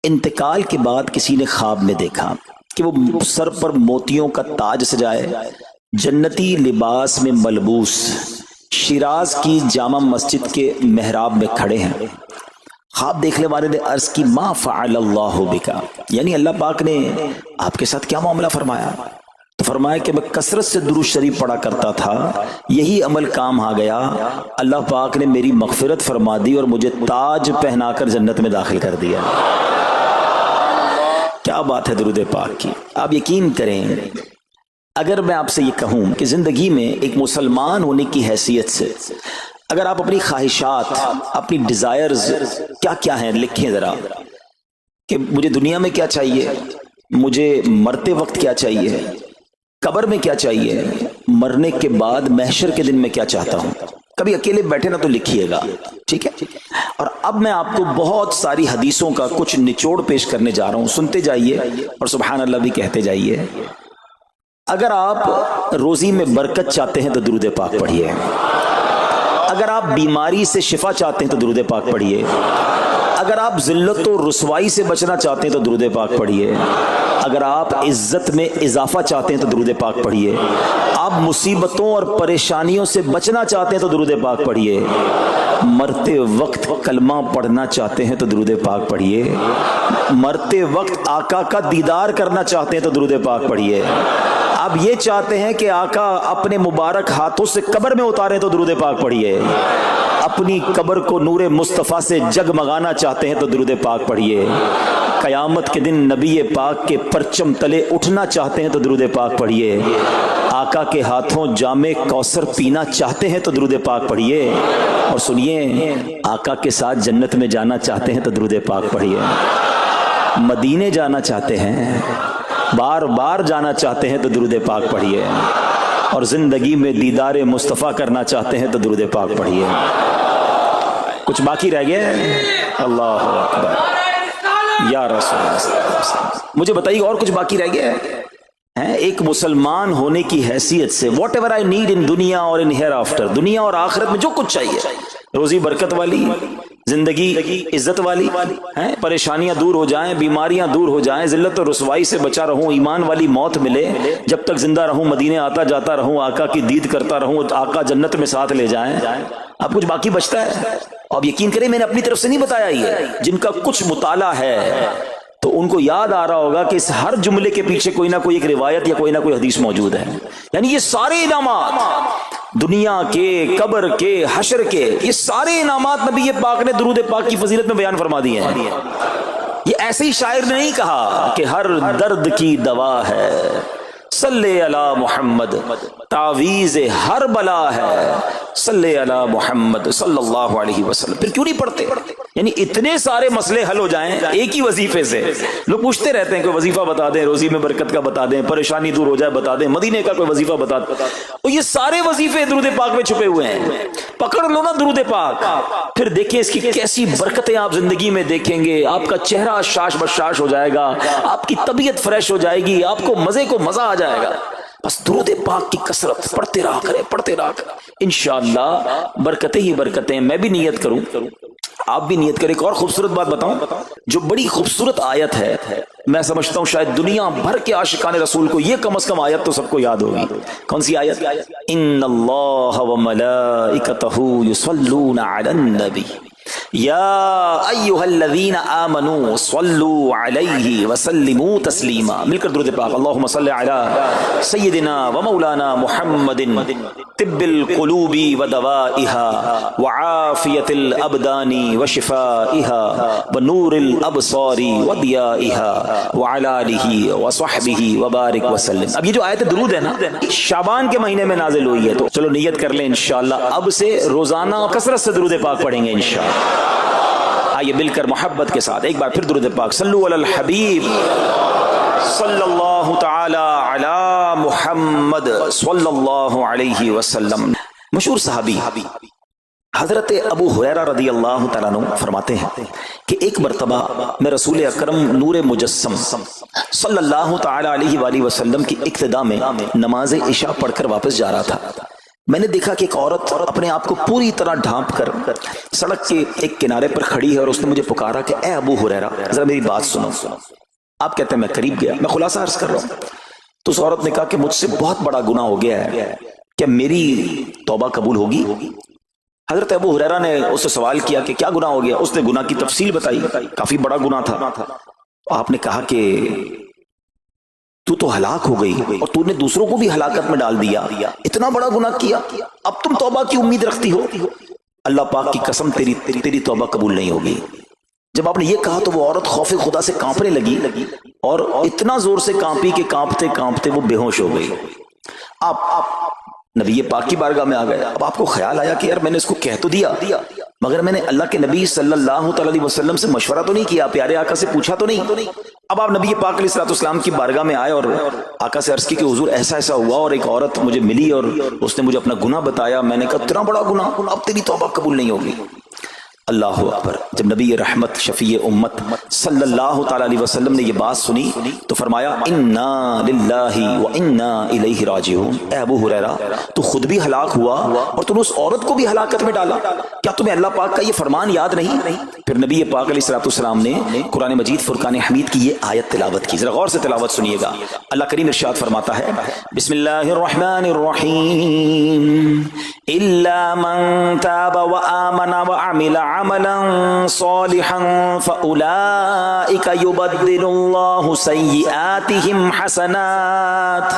انتقال کے بعد کسی نے خواب میں دیکھا کہ وہ سر پر موتیوں کا تاج سجائے، جنتی لباس میں ملبوس شیراز کی جامع مسجد کے محراب میں کھڑے ہیں۔ خواب دیکھنے والے نے عرض کی ما فعل اللہ بکا، یعنی اللہ پاک نے آپ کے ساتھ کیا معاملہ فرمایا؟ تو فرمایا کہ میں کثرت سے درود شریف پڑھا کرتا تھا، یہی عمل کام آ گیا، اللہ پاک نے میری مغفرت فرما دی اور مجھے تاج پہنا کر جنت میں داخل کر دیا۔ کیا بات ہے درود پاک کی! آپ یقین کریں، اگر میں آپ سے یہ کہوں کہ زندگی میں ایک مسلمان ہونے کی حیثیت سے اگر آپ اپنی خواہشات، اپنی ڈیزائرز کیا کیا ہیں لکھیں ذرا، کہ مجھے دنیا میں کیا چاہیے، مجھے مرتے وقت کیا چاہیے، قبر میں کیا چاہیے، مرنے کے بعد محشر کے دن میں کیا چاہتا ہوں، کبھی اکیلے بیٹھے نہ تو لکھیے گا، ٹھیک ہے؟ اور اب میں آپ کو بہت ساری حدیثوں کا کچھ نچوڑ پیش کرنے جا رہا ہوں، سنتے جائیے اور سبحان اللہ بھی کہتے جائیے۔ اگر آپ روزی میں برکت چاہتے ہیں تو درود پاک پڑھیے، اگر آپ بیماری سے شفا چاہتے ہیں تو درود پاک پڑھیے، اگر آپ ذلت و رسوائی سے بچنا چاہتے ہیں تو درود پاک پڑھیے، اگر آپ عزت میں اضافہ چاہتے ہیں تو درود پاک پڑھیے، آپ مصیبتوں اور پریشانیوں سے بچنا چاہتے ہیں تو درود پاک پڑھیے، مرتے وقت کلمہ پڑھنا چاہتے ہیں تو درود پاک پڑھیے، مرتے وقت آقا کا دیدار کرنا چاہتے ہیں تو درود پاک پڑھیے، آپ یہ چاہتے ہیں کہ آقا اپنے مبارک ہاتھوں سے قبر میں اتاریں تو درود پاک پڑھیے، اپنی قبر کو نور مصطفیٰ سے جگمگانا چاہتے ہیں تو درود پاک پڑھیے، قیامت کے دن نبی پاک کے پرچم تلے اٹھنا چاہتے ہیں تو درود پاک پڑھیے، آقا کے ہاتھوں جام کوثر پینا چاہتے ہیں تو درود پاک پڑھیے، اور سنیے آقا کے ساتھ جنت میں جانا چاہتے ہیں تو درود پاک پڑھیے، مدینے جانا چاہتے ہیں، بار بار جانا چاہتے ہیں تو درود پاک پڑھیے، اور زندگی میں دیدار مصطفیٰ کرنا چاہتے ہیں تو درود پاک پڑھیے۔ کچھ باقی رہ گیا ہے؟ اللہ اکبر یا رسول اللہ، مجھے بتائیے اور کچھ باقی رہ گیا ہے؟ ایک مسلمان ہونے کی حیثیت سے what ever I need in دنیا اور ان ہیئر آفٹر، دنیا اور آخرت میں جو کچھ چاہیے، روزی برکت والی، زندگی عزت والی، پریشانیاں دور ہو جائیں، بیماریاں دور ہو جائیں، ذلت و رسوائی سے بچا رہوں، ایمان والی موت ملے، جب تک زندہ رہوں مدینے آتا جاتا رہوں، آقا کی دید کرتا رہوں، آقا جنت میں ساتھ لے جائیں۔ اب کچھ باقی بچتا ہے؟ اب یقین کریں میں نے اپنی طرف سے نہیں بتایا، یہ جن کا کچھ مطالعہ ہے تو ان کو یاد آ رہا ہوگا کہ اس ہر جملے کے پیچھے کوئی نہ کوئی ایک روایت یا کوئی نہ کوئی حدیث موجود ہے، یعنی یہ سارے انعامات دنیا کے، قبر کے، حشر کے، یہ سارے انعامات نبی پاک نے درود پاک کی فضیلت میں بیان فرما دیے ہیں۔ یہ ایسے ہی شاعر نے نہیں کہا کہ ہر درد کی دوا ہے صلی علی محمد، تعویذ ہر بلا ہے صلی علی محمد صلی اللہ علیہ وسلم۔ پھر کیوں نہیں پڑھتے؟ یعنی اتنے سارے مسئلے حل ہو جائیں ایک ہی وظیفے سے۔ لوگ پوچھتے رہتے ہیں کوئی وظیفہ بتا دیں، روزی میں برکت کا بتا دیں، پریشانی دور ہو جائے بتا دیں، مدینے کا کوئی وظیفہ بتا دیں، اور یہ سارے وظیفے درود پاک میں چھپے ہوئے ہیں۔ پکڑ لو نا درود پاک، پھر دیکھیں اس کی کیسی برکتیں آپ زندگی میں دیکھیں گے، آپ کا چہرہ شاش بشاش ہو جائے گا، آپ کی طبیعت فریش ہو جائے گی، آپ کو مزے کو مزہ آ جائے گا۔ بس درود پاک کی کثرت پڑھتے رہا کریں، پڑھتے رہا کریں، انشاءاللہ برکتیں ہی برکتیں۔ میں بھی نیت کروں، آپ بھی نیت کریں۔ ایک اور خوبصورت بات بتاؤں، جو بڑی خوبصورت آیت ہے، میں سمجھتا ہوں شاید دنیا بھر کے عاشقان رسول کو یہ کم از کم آیت تو سب کو یاد ہوگی۔ کون سی آیت؟ ان اللہ وملائکتہ یصلون علی النبی یا ایھا الذین آمنوا صلوا علیہ وسلموا تسلیما۔ مل کر درود پاک، اللہم صل علی سیدنا ومولانا محمد طب القلوب ودوائها وعافیت الابدان وشفائها ونور الابصار وضیائها وعلی آلہ وصحبہ وبارک وسلم۔ اب یہ جو آیت درود ہے نا، شعبان کے مہینے میں نازل ہوئی ہے، تو چلو نیت کر لیں انشاءاللہ اب سے روزانہ کثرت سے درود پاک پڑھیں گے انشاءاللہ۔ آئیے مل کر محبت کے ساتھ ایک بار پھر درود پاک، صلو علی الحبیب صلی اللہ تعالی علی محمد صلی اللہ علیہ وسلم۔ مشہور صحابی حضرت ابو ہریرہ رضی اللہ تعالیٰ عنہ فرماتے ہیں کہ ایک مرتبہ میں رسول اکرم نور مجسم صلی اللہ تعالی علیہ وآلہ وسلم کی اقتداء میں نماز عشاء پڑھ کر واپس جا رہا تھا۔ میں نے دیکھا کہ ایک عورت اپنے آپ کو پوری طرح ڈھانپ کر سڑک کے ایک کنارے پر کھڑی ہے اور اس نے مجھے پکارا کہ اے ابو ہریرہ ذرا میری بات سنو. آپ کہتے ہیں میں قریب گیا, میں خلاصہ عرض کر رہا ہوں. تو اس عورت نے کہا کہ مجھ سے بہت بڑا گناہ ہو گیا ہے, کیا میری توبہ قبول ہوگی؟ حضرت ابو ہریرہ نے اس سے سوال کیا کہ کیا گناہ ہو گیا؟ اس نے گناہ کی تفصیل بتائی, کافی بڑا گناہ تھا. آپ نے کہا کہ تو ہلاک ہو گئی اور تو نے دوسروں کو بھی ہلاکت میں ڈال دیا, اتنا بڑا گناہ کیا, اب تم توبہ کی امید رکھتی ہو؟ اللہ پاک کی قسم تیری توبہ قبول نہیں ہوگی. جب آپ نے یہ کہا تو وہ عورت خوف خدا سے کانپنے لگی اور اتنا زور سے کانپی کہ کانپتے کانپتے وہ بے ہوش ہو گئی. آپ نبی پاک کی بارگاہ میں آ گئے. اب آپ کو خیال آیا کہ یار میں نے اس کو کہہ تو دیا, مگر میں نے اللہ کے نبی صلی اللہ علیہ وسلم سے مشورہ تو نہیں کیا, پیارے آقا سے پوچھا تو نہیں. اب آپ نبی پاک علیہ السلام کی بارگاہ میں آئے اور آقا سے عرض کی کہ حضور ایسا ایسا ہوا اور ایک عورت مجھے ملی اور اس نے مجھے اپنا گناہ بتایا. میں نے کہا اتنا بڑا گناہ, اب تیری توبہ قبول نہیں ہوگی. اللہ اکبر. جب نبی رحمت شفیع امت صلی اللہ تعالی علیہ وسلم نے یہ بات سنی تو فرمایا انا للہ و انا الیہ راجعون. اے ابو ہریرہ تو خود بھی ہلاک ہوا اور تم نے اس عورت کو بھی ہلاکت میں ڈالا, کیا تمہیں اللہ پاک کا یہ فرمان یاد نہیں؟ پھر نبی پاک علیہ السلام نے قرآن مجید فرقان حمید کی یہ آیت تلاوت کی. ذرا غور سے تلاوت سنیے گا. اللہ کریم ارشاد فرماتا ہے بسم اللہ الرحمن الرحیم الا من تاب وآمن وعمل عملا صالحا فأولئك يبدل الله سيئاتهم حسنات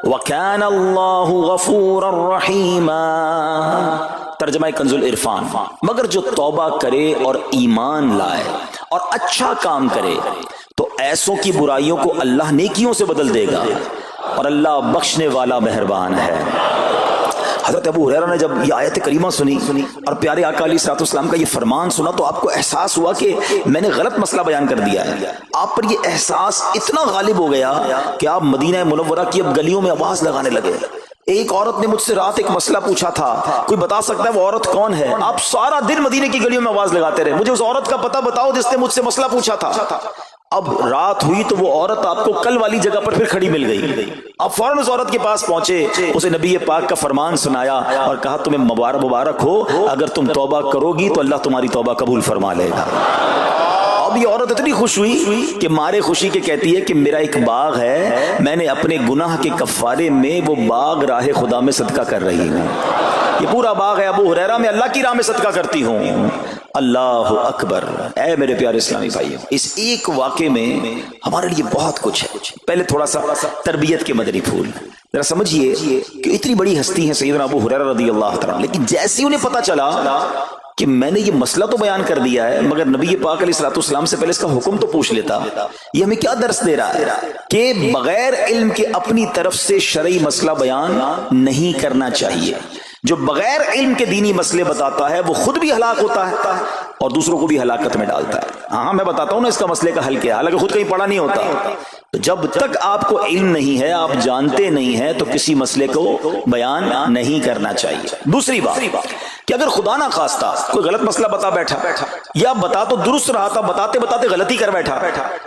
وكان الله غفورا رحيما. ترجمہ کنز العرفان. مگر جو توبہ کرے اور ایمان لائے اور اچھا کام کرے تو ایسوں کی برائیوں کو اللہ نیکیوں سے بدل دے گا اور اللہ بخشنے والا مہربان ہے. حضرت ابو ہریرہ نے جب یہ آیت کریمہ سنی اور پیارے آقا علیہ السلام کا یہ فرمان سنا تو آپ کو احساس ہوا کہ میں نے غلط مسئلہ بیان کر دیا ہے. آپ پر یہ احساس اتنا غالب ہو گیا کہ آپ مدینہ منورہ کی اب گلیوں میں آواز لگانے لگے. ایک عورت نے مجھ سے رات ایک مسئلہ پوچھا تھا, کوئی بتا سکتا ہے وہ عورت کون ہے؟ آپ سارا دن مدینے کی گلیوں میں آواز لگاتے رہے, مجھے اس عورت کا پتہ بتاؤ جس نے مجھ سے مسئلہ پوچھا تھا. اب رات ہوئی تو وہ عورت آپ کو کل والی جگہ پر پھر کھڑی مل گئی. آپ فوراً اس عورت کے پاس پہنچے, اسے نبی پاک کا فرمان سنایا اور کہا تمہیں مبارک ہو, اگر تم توبہ کرو گی تو اللہ تمہاری توبہ قبول فرما لے گا. اب یہ عورت اتنی خوش ہوئی کہ مارے خوشی کے کہتی ہے کہ میرا ایک باغ ہے, میں نے اپنے گناہ کے کفارے میں وہ باغ راہ خدا میں صدقہ کر رہی ہوں. یہ پورا باغ ہے ابو ہریرہ میں اللہ کی راہ میں صدقہ کرتی ہوں. اللہ اکبر. اے میرے پیارے اسلامی بھائیوں, اس ایک واقعے میں ہمارے لیے بہت کچھ ہے. پہلے تھوڑا سا تربیت کے مدنی پھول ذرا سمجھیے کہ اتنی بڑی ہستی ہے سیدنا ابو ہریرہ رضی اللہ تعالیٰ, لیکن جیسے انہیں پتا چلا کہ میں نے یہ مسئلہ تو بیان کر دیا ہے مگر نبی پاک علیہ السلام سے پہلے اس کا حکم تو پوچھ لیتا, یہ ہمیں کیا درس دے رہا ہے کہ بغیر علم کے اپنی طرف سے شرعی مسئلہ بیان نہیں کرنا چاہیے. جو بغیر علم کے دینی مسئلے بتاتا ہے وہ خود بھی ہلاک ہوتا ہے اور دوسروں کو بھی ہلاکت میں ڈالتا ہے. ہاں میں بتاتا ہوں نا اس کا مسئلے کا حل کیا, حالانکہ خود کہیں پڑھا نہیں ہوتا. تو جب تک آپ کو علم نہیں ہے, آپ جانتے نہیں ہیں, تو کسی مسئلے کو بیان نہیں کرنا چاہیے. دوسری بات کہ اگر خدا نہ خواستہ کوئی غلط مسئلہ بتا بیٹھا یا بتا تو درست رہا تھا, بتاتے بتاتے غلطی کر بیٹھا,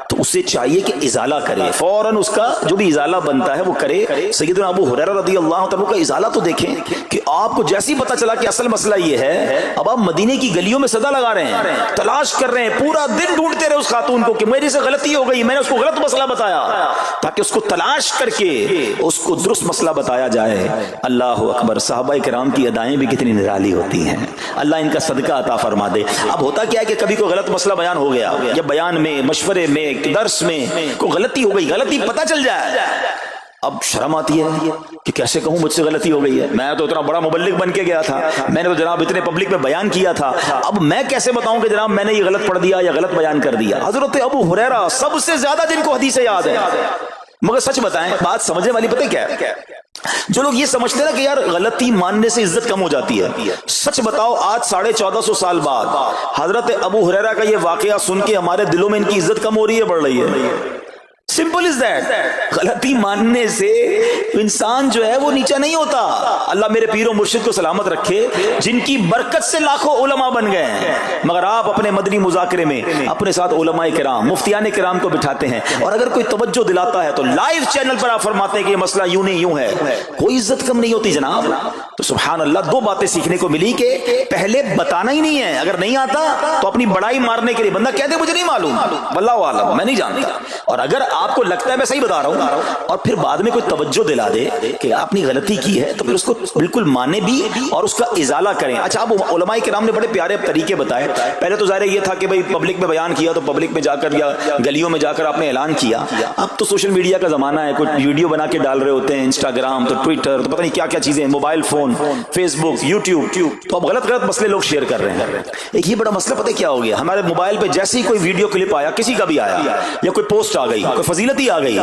تو اسے چاہیے کہ ازالہ کرے, فوراً اس کا جو بھی ازالہ بنتا ہے وہ کرے. سیدنا ابو ہریرہ رضی اللہ تعالیٰ کا ازالہ تو دیکھیں کہ آپ کو جیسے ہی پتا چلا کہ اصل مسئلہ یہ ہے, اب آپ مدینے کی گلیوں میں صدا لگا رہے ہیں, تلاش کر رہے ہیں, پورا دن ڈھونڈتے رہے اس خاتون کو کہ میری سے غلطی ہو گئی, میں نے اس کو غلط مسئلہ بتایا, تاکہ اس کو تلاش کر کے اس کو درست مسئلہ بتایا جائے. اللہ اکبر. صحابہ کرام کی ادائیں بھی کتنی نرالی ہوتی ہیں, اللہ ان کا صدقہ عطا فرما دے. اب ہوتا کیا ہے کہ کبھی کوئی غلط مسئلہ بیان ہو گیا یا بیان میں, مشورے میں, درس میں کوئی غلطی ہو گئی, غلطی پتہ چل جائے, اب شرم آتی ہے کہ کیسے کہوں مجھ سے غلطی ہو گئی ہے, میں تو اتنا بڑا مبلغ بن کے گیا تھا, میں نے تو جناب اتنے پبلک میں بیان کیا تھا, اب میں کیسے بتاؤں کہ جناب میں نے یہ غلط پڑھ دیا یا غلط بیان کر دیا. حضرت ابو ہریرہ سب سے زیادہ جن کو حدیثیں یاد ہے, مگر سچ بتائیں بات سمجھنے والی پتہ کیا ہے, جو لوگ یہ سمجھتے ہیں نا کہ یار غلطی ماننے سے عزت کم ہو جاتی ہے, سچ بتاؤ آج 1450 سال بعد حضرت ابو ہریرہ کا یہ واقعہ سن کے ہمارے دلوں میں ان کی عزت کم ہو رہی ہے, بڑھ رہی ہے. Simple is that. غلطی ماننے سے انسان جو ہے وہ نیچا نہیں ہوتا. اللہ میرے پیر و مرشد کو سلامت رکھے, جن کی برکت سے لاکھوں علماء بن گئے ہیں, مگر آپ اپنے مدنی مذاکرے میں اپنے ساتھ علماء کرام, مفتیان کرام کو بٹھاتے ہیں, اور اگر کوئی توجہ دلاتا ہے تو لائیو چینل پر آپ فرماتے ہیں کہ یہ مسئلہ یوں نہیں یوں ہے. کوئی عزت کم نہیں ہوتی جناب. تو تو سبحان اللہ دو باتیں سیکھنے کو ملی کہ پہلے بتانا ہی نہیں ہے، اگر نہیں آتا تو اپنی بڑائی مارنے کے لیے بندہ کہتے مجھے نہیں معلوم، واللہ عالم میں نہیں جانتا، اور اگر آپ کو لگتا ہے میں صحیح بتا رہا ہوں اور پھر بعد میں کوئی توجہ دلا دے کہ آپ نے غلطی کی ہے تو پھر اس کو بالکل مانے بھی اور اس کا ازالہ کریں۔ اچھا اب علماء کرام نے بڑے پیارے طریقے بتائے، پہلے تو ظاہر یہ تھا کہ بھائی پبلک میں بیان کیا تو پبلک میں جا کر یا گلیوں میں جا کر آپ نے اعلان کیا، اب تو سوشل میڈیا کا زمانہ ہے، کوئی ویڈیو بنا کے ڈال رہے ہوتے ہیں، انسٹاگرام تو ٹویٹر تو پتہ نہیں کیا کیا چیزیں، موبائل فون، فیس بک، یوٹیوب، تو اب غلط غلط مسئلے لوگ شیئر کر رہے ہیں۔ ایک یہ بڑا مسئلہ پتہ کیا ہو گیا، ہمارے موبائل پہ جیسے ہی کوئی ویڈیو کلپ آیا، کسی کا بھی آیا یا کوئی پوسٹ آ گئی، کوئی فضیلت ہی آ گئی،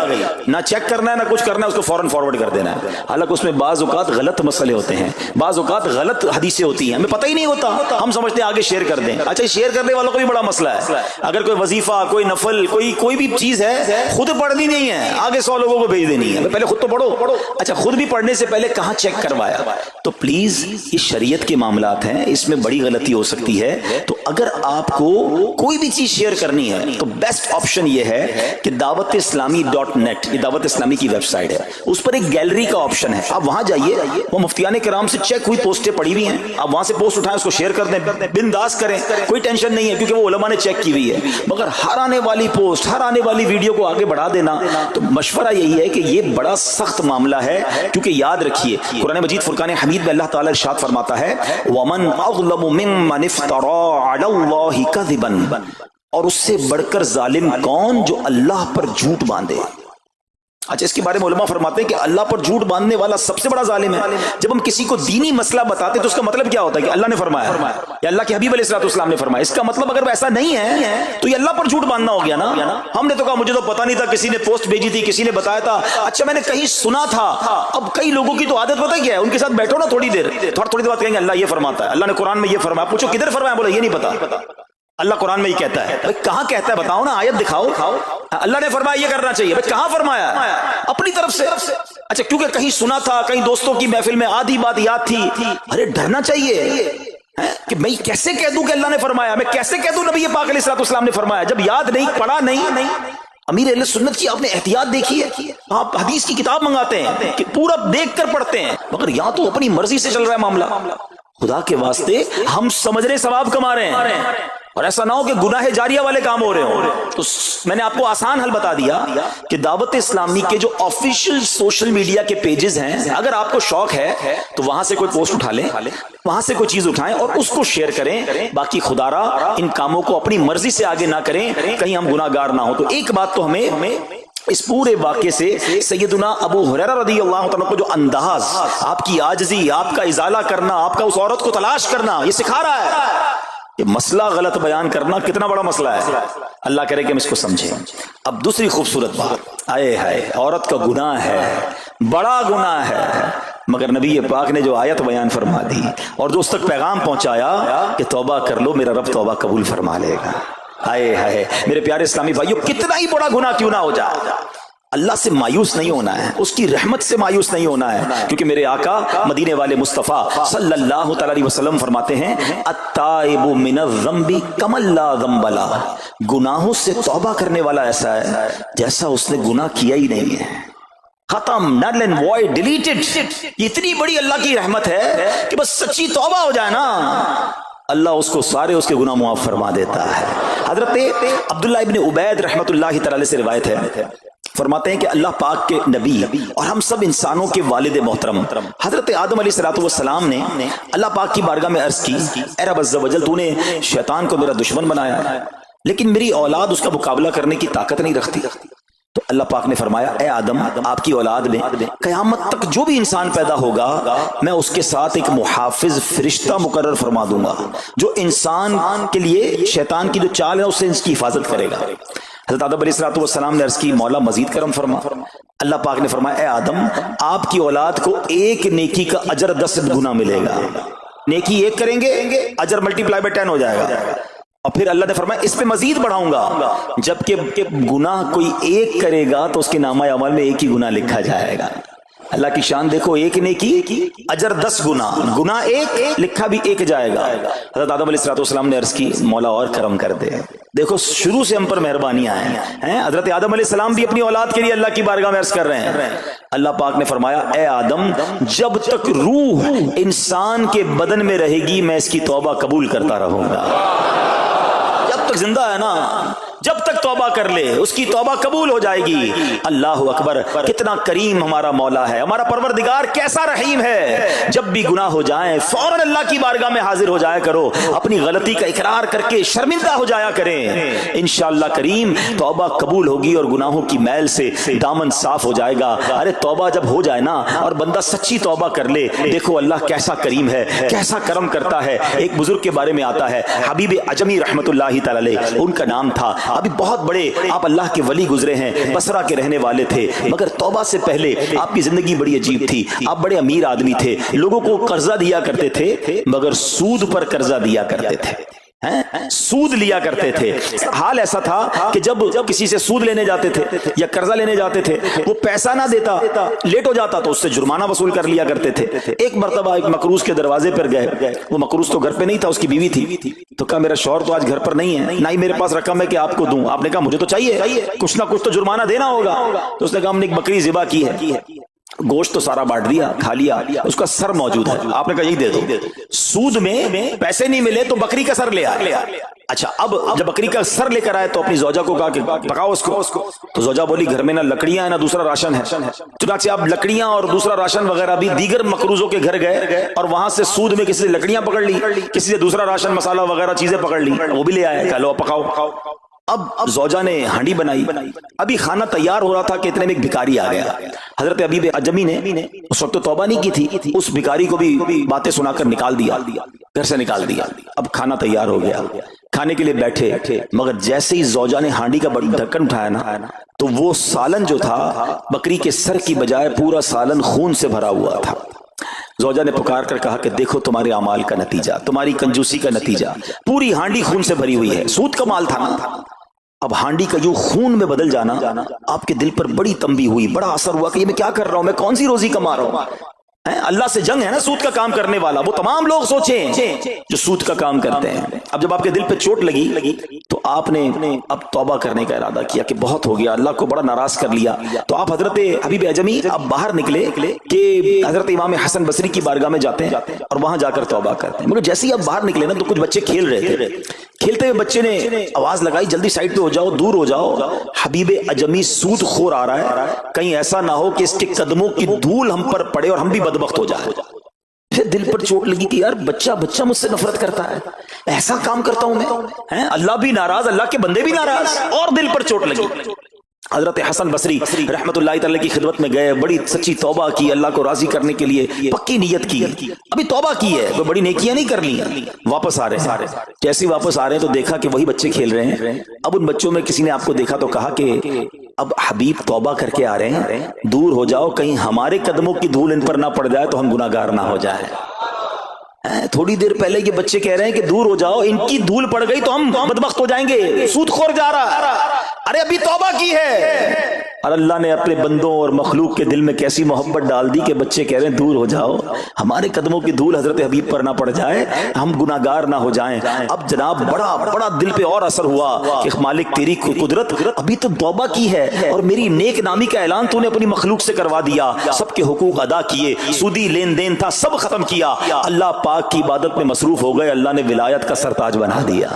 نہ چیک کرنا ہے نہ کچھ کرنا ہے، اس کو فوراً فارورڈ کر دینا ہے، حالانکہ اس میں بعض اوقات غلط مسئلے ہوتے ہیں، بعض اوقات غلط حدیثیں ہوتی ہیں، ہمیں پتہ ہی نہیں ہوتا، ہم سمجھتے ہیں آگے شیئر کر دیں۔ اچھا شیئر کرنے والوں کا بھی بڑا مسئلہ ہے، اگر کوئی وظیفہ، کوئی نفل، کوئی بھی چیز ہے خود پڑھنی نہیں ہے، آگے 100 لوگوں کو بھیج دینی ہے، پہلے خود تو پڑھو۔ اچھا خود بھی پڑھنے سے پہلے کہاں چیک کروایا؟ تو پلیز یہ شریعت کے معاملات ہیں، اس میں بڑی غلطی ہو سکتی ہے، تو اگر آپ کو کوئی بھی چیز شیئر کرنی ہے تو بیسٹ آپشن یہ ہے کہ دعوت اسلامی .net، یہ دعوت اسلامی کی ویب سائٹ ہے، اس پر ایک گیلری کا آپشن ہے، آپ وہاں جائیے، وہ مفتیان کرام سے چیک ہوئی پوسٹیں پڑی ہوئی ہیں، آپ وہاں سے پوسٹ اٹھائیں، اس کو شیئر کر دیں، بنداز کریں، کوئی ٹینشن نہیں ہے، کیونکہ وہ علماء نے چیک کی ہوئی ہے۔ مگر ہر آنے والی پوسٹ، ہر آنے والی ویڈیو کو آگے بڑھا دینا، تو مشورہ یہی ہے کہ یہ بڑا سخت معاملہ ہے، کیونکہ یاد رکھیے قرآن مجید فرقان حمید میں اللہ تعالیٰ ارشاد فرماتا ہے وَمَنْ أَظْلَمُ مِمَّنِ افْتَرَىٰ عَلَى اللَّهِ كَذِبًا، اور اس سے بڑھ کر ظالم کون جو اللہ پر جھوٹ باندھے۔ اچھا اس کے بارے میں علماء فرماتے ہیں کہ اللہ پر جھوٹ باندھنے والا سب سے بڑا ظالم ہے۔ جب ہم کسی کو دینی مسئلہ بتاتے تو اس کا مطلب کیا ہوتا ہے کہ اللہ نے فرمایا یا اللہ کے حبیب علیہ السلام نے فرمایا، اس کا مطلب اگر ایسا نہیں ہے تو یہ اللہ پر جھوٹ باندھنا ہو گیا نا۔ ہم نے تو کہا مجھے تو پتہ نہیں تھا، کسی نے پوسٹ بھیجی تھی، کسی نے بتایا تھا، اچھا میں نے کہیں سنا تھا۔ اب کئی لوگوں کی تو عادت پتہ کیا ہے، ان کے ساتھ بیٹھو نا تھوڑی دیر بعد کہیں گے اللہ یہ فرماتا ہے، اللہ نے قرآن میں یہ فرمایا، پوچھو کدھر فرمایا، بولا یہ نہیں پتا، اللہ قرآن میں یہ کہتا ہے۔ بھائی کہاں کہتا ہے بتاؤ نا، آیت دکھاؤ، اللہ نے فرمایا یہ کرنا چاہیے، بھائی کہاں فرمایا؟ اپنی طرف سے۔ اچھا کیونکہ کہیں سنا تھا، کہیں دوستوں کی محفل میں آدھی بات یاد تھی، ارے ڈرنا چاہیے کہ میں کیسے کہہ دوں کہ اللہ نے فرمایا، میں کیسے کہہ دوں نبی پاک علیہ السلام نے فرمایا، جب یاد نہیں، پڑھا نہیں۔ امیر اہل سنت کی آپ نے احتیاط دیکھی ہے، آپ حدیث کی کتاب منگاتے ہیں کہ پورا دیکھ کر پڑھتے ہیں، مگر یہاں تو اپنی مرضی سے چل رہا ہے معاملہ۔ خدا کے واسطے ہم سمجھ رہے ثواب کما رہے ہیں، اور ایسا نہ ہو کہ گناہ جاریہ والے کام ہو رہے ہوں۔ تو میں نے آپ کو آسان حل بتا دیا کہ دعوت اسلامی کے جو آفیشیل سوشل میڈیا کے پیجز ہیں، اگر آپ کو شوق ہے تو وہاں سے کوئی پوسٹ اٹھا لیں، وہاں سے کوئی چیز اٹھائیں اور اس کو شیئر کریں، باقی خدا را ان کاموں کو اپنی مرضی سے آگے نہ کریں، کہیں ہم گناہ گار نہ ہوں۔ تو ایک بات تو ہمیں اس پورے واقعے سے سیدنا ابو ہریرہ رضی اللہ عنہ کو جو انداز، آپ کی عاجزی، آپ کا ازالہ کرنا، آپ کا اس عورت کو تلاش کرنا، یہ سکھا رہا ہے۔ یہ مسئلہ غلط بیان کرنا کتنا بڑا مسئلہ ہے، اللہ کرے کہ ہم اس کو سمجھیں۔ اب دوسری خوبصورت بات، آئے ہائے عورت کا گناہ ہے، بڑا گناہ ہے، مگر نبی پاک نے جو آیت بیان فرما دی اور جو اس تک پیغام پہنچایا کہ توبہ کر لو، میرا رب توبہ قبول فرما لے گا۔ آئے ہائے میرے پیارے اسلامی بھائیو، کتنا ہی بڑا گناہ کیوں نہ ہو جائے، اللہ سے مایوس نہیں ہونا ہے، اس کی رحمت سے مایوس نہیں ہونا ہے، کیونکہ میرے آقا مدینے والے مصطفیٰ صلی اللہ تعالی علیہ وسلم فرماتے ہیں التائب من الذنب کمن لا ذنب لہ، گناہوں سے توبہ کرنے والا ایسا ہے جیسا اس نے گناہ کیا ہی نہیں ہے، ختم، نل اینڈ وائڈ، ڈیلیٹڈ۔ یہ اتنی بڑی اللہ کی رحمت ہے کہ بس سچی توبہ ہو جائے نا، اللہ اس کو سارے اس کے گناہ معاف فرما دیتا ہے۔ حضرت عبداللہ ابن عبید رحمت اللہ تعالی سے روایت ہے، فرماتے ہیں کہ اللہ پاک کے نبی اور ہم سب انسانوں کے والد محترم حضرت آدم علیہ السلام نے اللہ پاک کی بارگاہ میں عرض کی، اے رب عز و جل تو نے شیطان کو میرا دشمن بنایا ہے، لیکن میری اولاد اس کا مقابلہ کرنے کی طاقت نہیں رکھتی۔ تو اللہ پاک نے فرمایا اے آدم، آپ کی اولاد میں قیامت تک جو بھی انسان پیدا ہوگا میں اس کے ساتھ ایک محافظ فرشتہ مقرر فرما دوں گا جو انسان کے لیے شیطان کی جو چال ہے اس سے اس کی حفاظت کرے گا۔ حضرت آدم علیہ السلام نے عرض کی مولا مزید کرم فرما۔ اللہ پاک نے فرمایا اے آدم، آپ کی اولاد کو ایک نیکی کا اجر 10 گنا ملے گا، نیکی ایک کریں گے اجر ملٹی پلائی بائی 10 ہو جائے گا، اور پھر اللہ نے فرمایا اس پہ مزید بڑھاؤں گا، جبکہ گناہ کوئی ایک کرے گا تو اس کے نامہ اعمال میں ایک ہی گناہ لکھا جائے گا۔ اللہ کی شان دیکھو، ایک نیکی اجر 10 گنا، گناہ ایک لکھا بھی ایک جائے گا۔ حضرت آدم علیہ السلام نے عرض کی مولا اور کرم کر دے، دیکھو شروع سے ہم پر مہربانیاں ہیں. حضرت آدم علیہ السلام بھی اپنی اولاد کے لیے اللہ کی بارگاہ میں عرض کر رہے ہیں. اللہ پاک نے فرمایا اے آدم جب تک روح انسان کے بدن میں رہے گی میں اس کی توبہ قبول کرتا رہوں گا. جب تک زندہ ہے نا، جب تک توبہ کر لے اس کی توبہ قبول ہو جائے گی. اللہ اکبر، کتنا کریم ہمارا مولا ہے، ہمارا پروردگار کیسا رحیم ہے. جب بھی گناہ ہو جائیں فوراً اللہ کی بارگاہ میں حاضر ہو جایا کرو، اپنی غلطی کا اقرار کر کے شرمندہ ہو جایا کریں. انشاءاللہ کریم توبہ قبول ہوگی اور گناہوں کی میل سے دامن صاف ہو جائے گا. ارے توبہ جب ہو جائے نا اور بندہ سچی توبہ کر لے، دیکھو اللہ کیسا کریم ہے، کیسا کرم کرتا ہے. ایک بزرگ کے بارے میں آتا ہے حبیب عجمی رحمت اللہ تعالی علیہ، ان کا نام تھا. ابھی بہت بڑے آپ اللہ کے ولی گزرے ہیں، بصرہ کے رہنے والے تھے، مگر توبہ سے پہلے آپ کی زندگی بڑی عجیب تھی. آپ بڑے امیر آدمی تھے، لوگوں کو قرضہ دیا کرتے تھے مگر سود پر قرضہ دیا کرتے تھے، سود لیا کرتے تھے. حال ایسا تھا کہ جب کسی سے سود لینے جاتے تھے یا قرضہ لینے جاتے تھے، وہ پیسہ نہ دیتا، لیٹ ہو جاتا تو اس سے جرمانہ وصول کر لیا کرتے تھے. ایک مرتبہ ایک مقروض کے دروازے پر گئے، وہ مقروض تو گھر پہ نہیں تھا، اس کی بیوی تھی. تو کہا میرا شوہر تو آج گھر پر نہیں ہے، نہ ہی میرے پاس رقم ہے کہ آپ کو دوں. آپ نے کہا مجھے تو چاہیے، کچھ نہ کچھ تو جرمانہ دینا ہوگا. تو اس نے کہا ہم نے ایک بکری ذبح کی ہے، گوشت تو سارا بانٹ دیا، کھا لیا، اس کا سر موجود ہے. آپ نے کہا یہی دے دو. سود میں پیسے نہیں ملے تو بکری کا سر لے آئے. اچھا اب جب بکری کا سر لے کر آئے تو اپنی زوجہ کو کہا کہ پکاؤ اس کو. تو زوجہ بولی گھر میں نہ لکڑیاں ہیں نہ دوسرا راشن ہے. چنانچہ اب لکڑیاں اور دوسرا راشن وغیرہ بھی دیگر مقروضوں کے گھر گئے اور وہاں سے سود میں کسی سے لکڑیاں پکڑ لی، کسی سے دوسرا راشن مسالہ وغیرہ چیزیں پکڑ لی، وہ بھی لے آئے. کہا لو پکاؤ. اب زوجہ نے ہانڈی بنائی، ابھی کھانا تیار ہو رہا تھا کہ اتنے میں ایک بھکاری آ گیا. حضرت حبیب عجمی نے اس وقت تو توبہ نہیں کی تھی، اس بھکاری کو بھی باتیں سنا کر نکال دیا، گھر سے نکال دیا. اب کھانا تیار ہو گیا، کھانے کے لیے بیٹھے، مگر جیسے ہی زوجہ نے ہانڈی کا ڈھکن اٹھایا نا تو وہ سالن جو تھا بکری کے سر کی بجائے پورا سالن خون سے بھرا ہوا تھا. زوجہ نے پکار کر کہا کہ دیکھو تمہارے اعمال کا نتیجہ، تمہاری کنجوسی کا نتیجہ، پوری ہانڈی خون سے بھری ہوئی ہے، سود کا مال تھا نا. اب ہانڈی کا یوں خون میں بدل جانا آپ کے دل پر بڑی تنبیہ ہوئی، بڑا اثر ہوا کہ یہ میں کیا کر رہا ہوں، میں کون سی روزی کما رہا ہوں. اللہ سے جنگ ہے نا سود کا کام کرنے والا، وہ تمام لوگ سوچیں جو سود کا کام کرتے ہیں. اب جب آپ کے دل پہ چوٹ لگی تو آپ نے اب توبہ کرنے کا ارادہ کیا کہ بہت ہو گیا، اللہ کو بڑا ناراض کر لیا. تو آپ حضرت حبیب عجمی اب باہر نکلے کہ حضرت امام حسن بصری کی بارگاہ میں جاتے ہیں اور وہاں جا کر توبہ کرتے ہیں. مگر جیسے ہی اب باہر نکلے نا تو کچھ بچے کھیل رہے تھے، کھیلتے ہوئے بچے نے آواز لگائی جلدی سائڈ پہ ہو جاؤ، دور ہو جاؤ، حبیب عجمی سود خور آ رہا ہے، کہیں ایسا نہ ہو کہ اس کے قدموں کی دھول ہم پر پڑے اور ہم بھی بدبخت ہو جائے. پھر دل پر چوٹ لگی کہ یار بچہ مجھ سے نفرت کرتا ہے، ایسا کام کرتا ہوں میں، اللہ بھی ناراض، اللہ کے بندے بھی ناراض، اور دل پر چوٹ لگی. حضرت حسن بصری رحمت اللہ تعالی کی خدمت میں گئے، بڑی سچی توبہ کی، اللہ کو راضی کرنے کے لیے پکی نیت کی. ابھی توبہ کی ہے، کوئی بڑی نیکیاں نہیں کر لی. واپس آ رہے ہیں، جیسے واپس آ رہے ہیں تو دیکھا کہ وہی بچے کھیل رہے ہیں. اب ان بچوں میں کسی نے آپ کو دیکھا تو کہا کہ اب حبیب توبہ کر کے آ رہے ہیں، دور ہو جاؤ، کہیں ہمارے قدموں کی دھول ان پر نہ پڑ جائے تو ہم گناہگار نہ ہو جائیں. تھوڑی دیر پہلے یہ بچے کہہ رہے ہیں کہ دور ہو جاؤ، ان کی دھول پڑ گئی تو ہم بدبخت ہو جائیں گے، سود خور جا رہا. ارے ابھی توبہ کی ہے. اور اللہ نے اپنے بندوں اور مخلوق کے دل میں کیسی محبت ڈال دی کہ بچے کہہ رہے ہیں دور ہو جاؤ، ہمارے قدموں کی دھول حضرت حبیب پر نہ پڑ جائے، ہم گناہگار نہ ہو جائیں. اب جناب بڑا دل پہ اور اثر ہوا کہ مالک تیری قدرت، ابھی تو توبہ کی ہے اور میری نیک نامی کا اعلان تو نے اپنی مخلوق سے کروا دیا، سب کے حقوق ادا کیے، سودی لین دین تھا سب ختم کیا، اللہ پاک کی عبادت میں مصروف ہو گئے، اللہ نے ولایت کا سرتاج بنا دیا،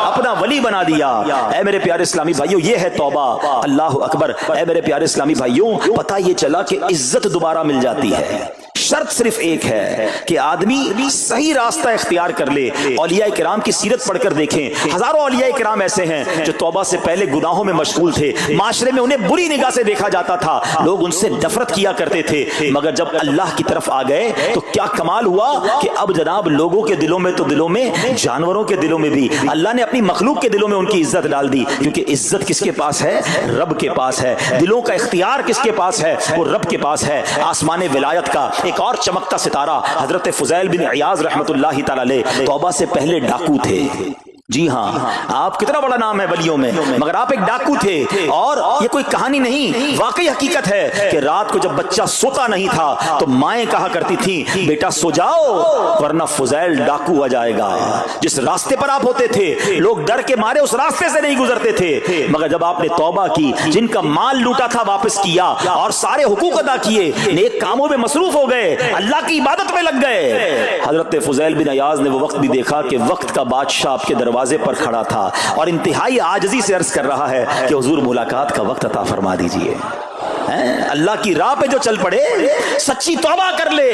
اپنا ولی بنا دیا. اے میرے پیارے اسلامی بھائیوں، یہ ہے توبہ. اللہ اکبر. اے میرے پیارے اسلامی بھائیوں، پتہ یہ چلا کہ عزت دوبارہ مل جاتی ہے. شرط صرف ایک ہے کہ آدمی صحیح راستہ اختیار کر لے. اولیاء کرام کی سیرت پڑھ کر دیکھیں، ہزاروں اولیاء کرام ایسے ہیں جو توبہ سے پہلے گناہوں میں مشغول تھے، معاشرے میں انہیں بری نگاہ سے دیکھا جاتا تھا، لوگ ان سے نفرت کیا کرتے تھے، مگر جب اللہ کی طرف آ گئے تو کیا کمال ہوا کہ اب جناب لوگوں کے دلوں میں تو دلوں میں، جانوروں کے دلوں میں بھی اللہ نے اپنی مخلوق کے دلوں میں ان کی عزت ڈال دی. کیونکہ عزت کس کے پاس ہے؟ رب کے پاس ہے. دلوں کا اختیار کس کے پاس ہے؟ وہ رب کے پاس ہے. آسمان ولایت کا ایک اور چمکتا ستارہ حضرت فضیل بن عیاض رحمت اللہ تعالی علیہ توبہ سے پہلے ڈاکو تھے، جی ہاں، آپ کتنا بڑا نام ہے ولیوں میں، مگر آپ ایک ڈاکو تھے، اور یہ کوئی کہانی نہیں، واقعی حقیقت ہے کہ رات کو جب بچہ سوتا نہیں تھا تو مائیں کہا کرتی تھیں بیٹا سو جاؤ ورنہ فضیل ڈاکو آ جائے گا۔ جس راستے پر آپ ہوتے تھے لوگ ڈر کے مارے اس راستے سے نہیں گزرتے تھے، مگر جب آپ نے توبہ کی، جن کا مال لوٹا تھا واپس کیا اور سارے حقوق ادا کیے، نیک کاموں میں مصروف ہو گئے، اللہ کی عبادت میں لگ گئے، حضرت فضیل بن عیاض نے وہ وقت بھی دیکھا کہ وقت کا بادشاہ آپ کے دروازے پر کھڑا تھا اور انتہائی عاجزی سے عرض کر رہا ہے کہ حضور ملاقات کا وقت عطا فرما دیجئے۔ اللہ کی راہ پہ جو چل پڑے، سچی توبہ کر لے،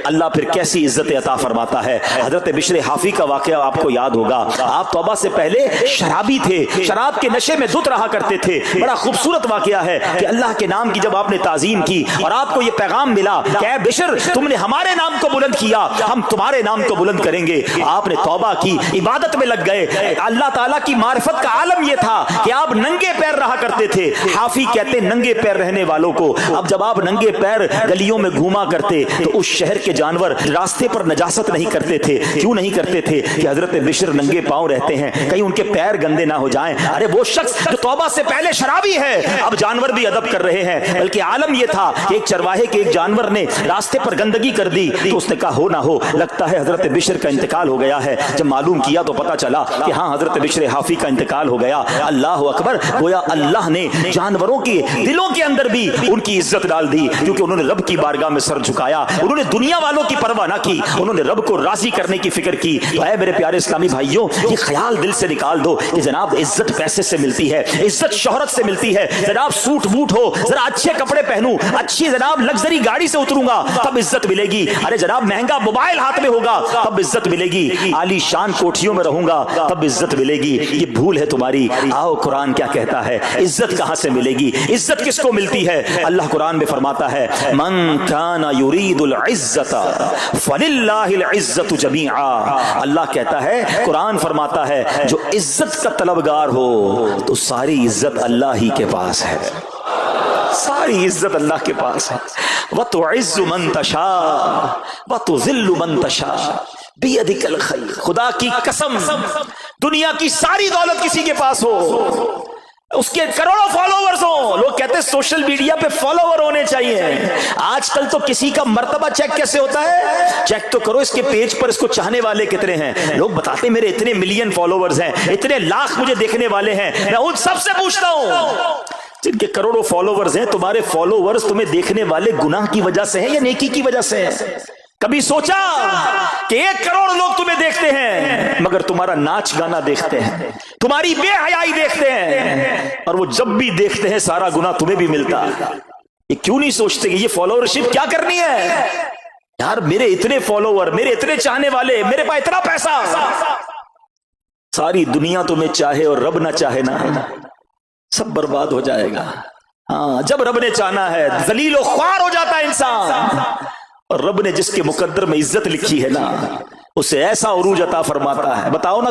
اللہ پھر کیسی عزت عطا فرماتا ہے۔ حضرت بشر حافی کا واقعہ آپ کو یاد ہوگا، آپ توبہ سے پہلے شرابی تھے، شراب کے نشے میں دھت رہا کرتے تھے۔ بڑا خوبصورت واقعہ ہے کہ اللہ کے نام کی جب آپ نے تعظیم کی اور آپ کو یہ پیغام ملا کہ اے بشر تم نے ہمارے نام کو بلند کیا، ہم تمہارے نام کو بلند کریں گے، آپ نے توبہ کی، عبادت میں لگ گئے۔ اللہ تعالیٰ کی معرفت کا عالم یہ تھا کہ آپ ننگے پیر رہا کرتے تھے۔ حافی کہتے ننگے پیر رہنے والوں کو، اب جب آپ ننگے پیر گلیوں میں گھوما کرتے تو اس شہر کے جانور راستے پر نجاست نہیں کرتے تھے۔ کیوں نہیں کرتے تھے؟ کہ حضرت بشر ننگے پاؤں رہتے ہیں، کہیں ان کے پیر گندے نہ ہو جائیں۔ ارے وہ شخص جو توبہ سے پہلے شرابی ہے اب جانور بھی ادب کر رہے ہیں، بلکہ عالم یہ تھا کہ ایک چرواہے کے ایک جانور نے راستے پر گندگی کر دی تو اس نے کہا ہو نہ ہو لگتا ہے حضرت بشر کا انتقال ہو گیا ہے۔ جب معلوم کیا تو پتا چلا کہ ہاں حضرت بشر حافی کا انتقال ہو گیا۔ اللہ اکبر، گویا اللہ نے جانوروں کے دلوں کے اندر بھی ان کی عزت ڈال دی، کیونکہ انہوں نے رب کی بارگاہ میں سر جھکایا، انہوں نے دنیا والوں کی پرواہ نہ کی، انہوں نے رب کو راضی کرنے کی فکر کی۔ تو اے میرے پیارے اسلامی بھائیوں، یہ خیال دل سے نکال دو کہ جناب عزت پیسے سے ملتی ہے، عزت شہرت سے ملتی ہے، جناب سوٹ بوٹ ہو، ذرا اچھے کپڑے پہنوں، اچھی جناب لگژری گاڑی سے اتروں گا تب عزت ملے گی، ارے جناب مہنگا موبائل ہاتھ میں ہوگا تب عزت ملے گی، عالی شان کوٹھیوں میں رہوں گا تب عزت ملے گی۔ یہ بھول ہے تمہاری۔ آؤ قرآن کیا کہتا ہے، عزت کہاں سے ملے گی، عزت کس کو ملتی ہے؟ اللہ قرآن میں فرماتا ہے من کان یرید العزت فللہ العزت جمیعا۔ اللہ کہتا ہے، قرآن فرماتا ہے جو عزت کا طلبگار ہو تو ساری عزت اللہ ہی کے پاس ہے، ساری عزت اللہ کے پاس ہے۔ وَتُعِزُّ مَن تَشَاءُ وَتُذِلُّ مَن تَشَاءُ بِيَدِكَ الْخَيْرُ۔ خدا کی قسم دنیا کی ساری دولت کسی کے پاس ہو، اس کے کروڑوں فالوورز ہوں، لوگ کہتے ہیں سوشل میڈیا پہ فالوور ہونے چاہیے۔ آج کل تو کسی کا مرتبہ چیک کیسے ہوتا ہے؟ چیک تو کرو اس کے پیج پر اس کو چاہنے والے کتنے ہیں۔ لوگ بتاتے ہیں میرے اتنے ملین فالوورز ہیں، اتنے لاکھ مجھے دیکھنے والے ہیں۔ میں ان سب سے پوچھتا ہوں جن کے کروڑوں فالوورز ہیں، تمہارے فالوورز تمہیں دیکھنے والے گناہ کی وجہ سے ہیں یا نیکی کی وجہ سے ہیں؟ کبھی سوچا کہ 1 کروڑ لوگ تمہیں دیکھتے ہیں مگر تمہارا ناچ گانا دیکھتے ہیں، تمہاری بے حیائی دیکھتے ہیں، اور وہ جب بھی دیکھتے ہیں سارا گناہ تمہیں بھی ملتا ہے۔ یہ کیوں نہیں سوچتے کہ یہ فالوورشپ کیا کرنی ہے؟ یار میرے اتنے فالوور، میرے اتنے چاہنے والے، میرے پاس اتنا پیسہ، ساری دنیا تمہیں چاہے اور رب نہ چاہے نا، سب برباد ہو جائے گا۔ ہاں جب رب نے چاہنا ہے ذلیل و خوار ہو جاتا ہے انسان، اور رب نے جس کے مقدر میں عزت لکھی ہے نا اسے ایسا عروج عطا فرماتا ہے۔ بتاؤ نا